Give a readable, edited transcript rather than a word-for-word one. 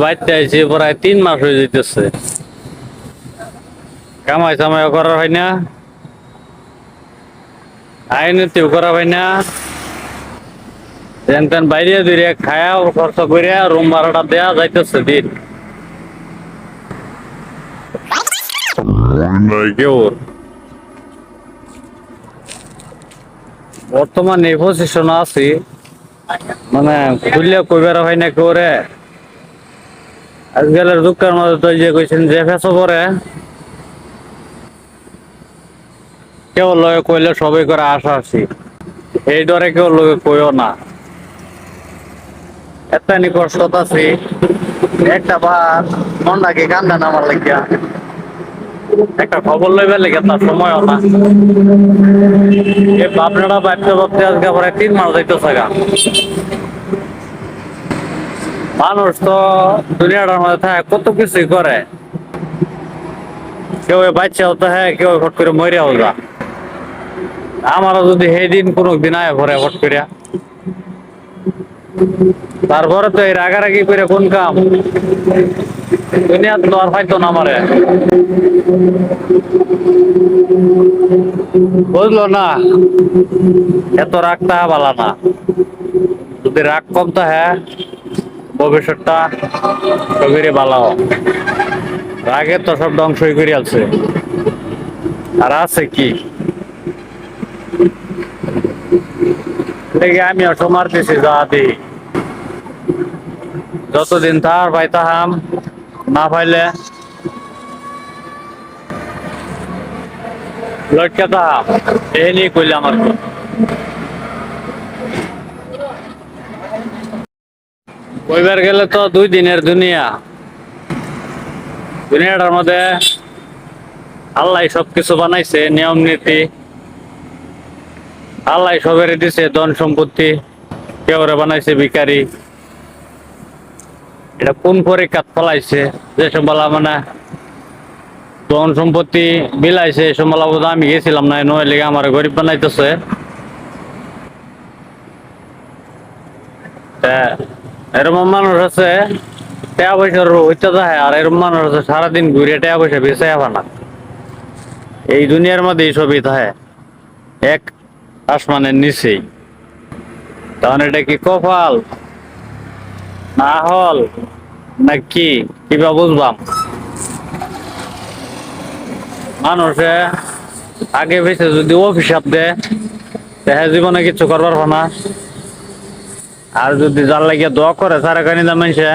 বাইতে আইছি প্রায় 3 মাস হয়ে যেতেছে। কামাই সামাই করা হয় না, আইনতিও করা হয় না। তেন বাইরে দূরে খায়া খরচ করিয়া রুম ভাড়াটা দেয়া যাইতেছে দিন। কেউ বর্তমান এই পজিশন আছি, মানে খুললে কইবার হয় না কেউ রে। আজকালের দুঃখের মধ্যে তো যে কইছেন যে ফেসো করে কেউ লয়ে কইলে সবাই করে আশা আছি, এই ডরে কেউ লগে কইও না। এতনি কষ্ট আছি, একটা বার মনটাকে কান্দা নামার লাগিয়া একটা খবর লইবার লেগে তার সময়ও না। এ আপনারা ভাবতে ভাবতে আজকে পরে 3 মাস যাইতেছে গা। মানুষ তো দুনিয়াটার মধ্যে থাকে কত কিছুই করে, কেউ বাচ্চাও তো হ্যাঁ, কেউ হট করে মরিয়াও যা। আমারও যদি সেই দিন কোনো দিন আয় ভরে হট করিয়া, তারপরে তো এই রাগারাগি করে কোন কাম, দুনিয়া তো আর পাইতো না আমারে। বুঝলো না, এত রাগটা ভালো না। যদি রাগ কম তো হ্যাঁ, ভবিষ্যৎটা সবিরে ভালো। রাগে তো সব ধ্বংসই করে আছে, আর আছে কি দেখি আমি অটো মারতেছি যা দিই। যতদিন তার ভাই তাহাম না পাইলে লটকে তাহাম, এই নিয়ে কইলে আমার কইবার গেলে তো 2 দিনের দুনিয়া। দুনিয়াটার মধ্যে আল্লাহ সবকিছু বানাইছে, নিয়ম নীতি আল্লাহ সবের দিছে, ধন সম্পত্তি কেউ বানাইছে ভিখারি। এটা কোন পরীক্ষাত ফলাইছে যে সম্বলা মানে ধন সম্পত্তি বিলাইছে, এই সম্বলা বোধ আমি গেছিলাম না, নয় লেগে আমার গরিব বানাইতেছে। এরকম মানুষ আছে টাকা পয়সার হইতে যায়, আর এরকম মানুষ আছে সারাদিন ঘুরে টাকা পয়সা বেঁচে না। এই দুনিয়ার মধ্যে সবই থাকে এক আসমানের নিচেই। তখন এটা কি কপাল না হল না কি, কিবা বুঝবাম। মানুষে আগে বেশি যদি অভিশাপ দেয় দেখা জীবনে কিছু করবার না, আর যদি যার লাগিয়ে দোয়া করে সারা কানি মানুষে